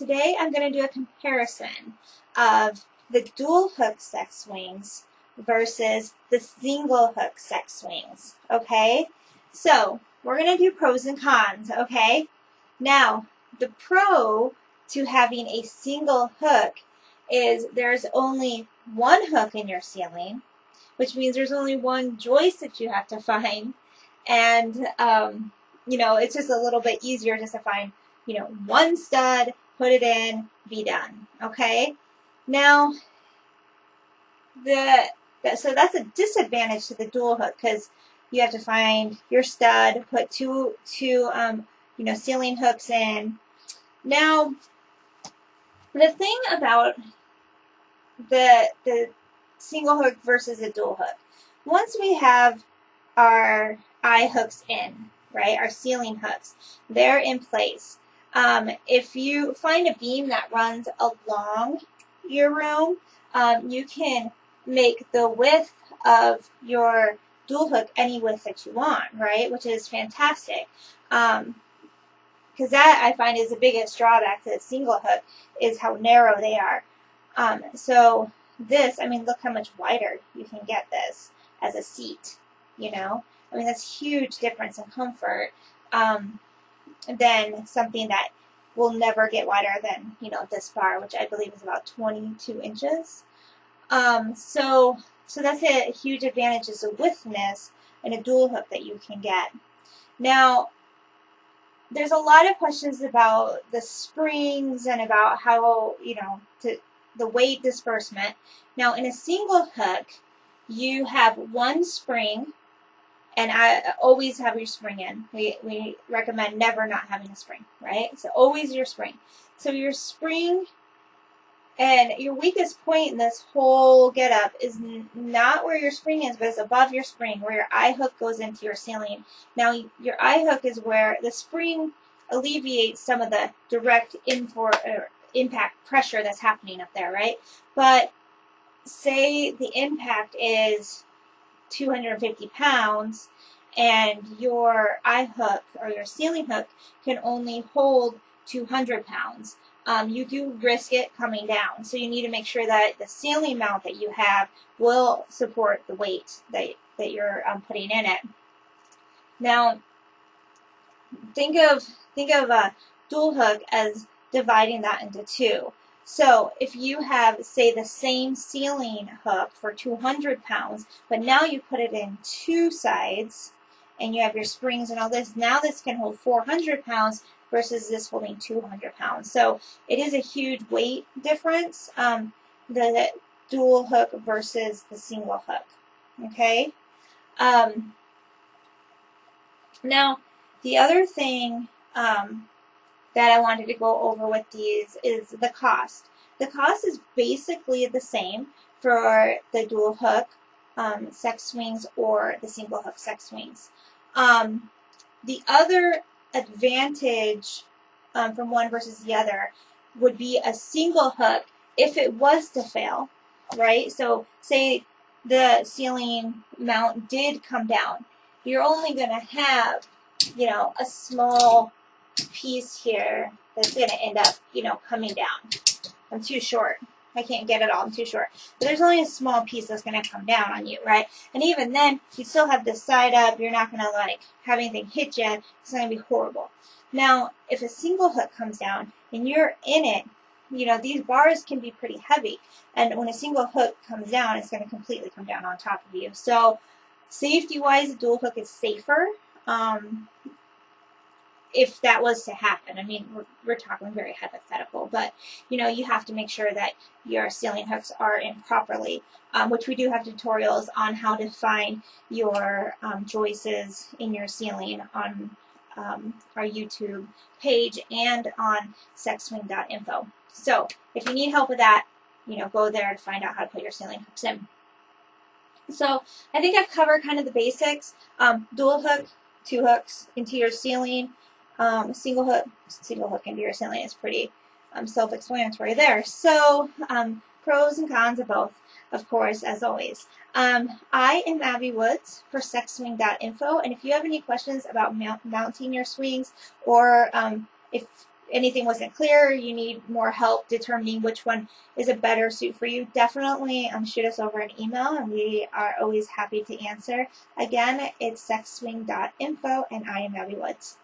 Today I'm going to do a comparison of the dual hook sex swings versus the single hook sex swings, okay? So we're going to do pros and cons, okay? Now, the pro to having a single hook is there's only one hook in your ceiling, which means there's only one joist that you have to find, and it's just a little bit easier just to find one stud, put it in, be done. Okay. Now, so that's a disadvantage to the dual hook because you have to find your stud, put two ceiling hooks in. Now, the thing about the single hook versus a dual hook, once we have our eye hooks in, right, our ceiling hooks, they're in place. If you find a beam that runs along your room, you can make the width of your dual hook any width that you want, right, which is fantastic. Because that I find is the biggest drawback to the single hook is how narrow they are. So this, look how much wider you can get this as a seat, that's huge difference in comfort than something that will never get wider than, this bar, which I believe is about 22 inches. So that's a huge advantage is the widthness in a dual hook that you can get. Now, there's a lot of questions about the springs and about how, the weight disbursement. Now, in a single hook, you have one spring, and I always have your spring in. We recommend never not having a spring, right? So always your spring. So your spring and your weakest point in this whole getup is not where your spring is, but it's above your spring, where your eye hook goes into your ceiling. Now, your eye hook is where the spring alleviates some of the direct impact pressure that's happening up there, right? But say the impact is 250 pounds and your eye hook or your ceiling hook can only hold 200 pounds. You do risk it coming down. So you need to make sure that the ceiling mount that you have will support the weight that you're putting in it. Now, think of a dual hook as dividing that into two. So if you have, say, the same ceiling hook for 200 pounds, but now you put it in two sides, and you have your springs and all this, now this can hold 400 pounds versus this holding 200 pounds. So it is a huge weight difference, the dual hook versus the single hook. Okay? Now, the other thing that I wanted to go over with these is the cost. The cost is basically the same for the dual hook sex swings or the single hook sex swings. The other advantage from one versus the other would be a single hook if it was to fail, right? So say the ceiling mount did come down. You're only going to have, a small piece here that's going to end up, coming down. I'm too short. I can't get it all. I'm too short. But there's only a small piece that's going to come down on you, right? And even then, you still have this side up. You're not going to, have anything hit you. It's going to be horrible. Now, if a single hook comes down and you're in it, these bars can be pretty heavy. And when a single hook comes down, it's going to completely come down on top of you. So, safety-wise, a dual hook is safer. If that was to happen. We're talking very hypothetical, but you have to make sure that your ceiling hooks are in properly, which we do have tutorials on how to find your joists in your ceiling on our YouTube page and on sexswing.info. So if you need help with that, go there to find out how to put your ceiling hooks in. So I think I've covered kind of the basics. Dual hook, two hooks into your ceiling. Single hook into your ceiling is pretty self-explanatory there. So pros and cons of both, of course, as always. I am Abby Woods for sexswing.info, and if you have any questions about mounting your swings, or if anything wasn't clear, you need more help determining which one is a better suit for you, definitely shoot us over an email, and we are always happy to answer. Again, it's sexswing.info, and I am Abby Woods.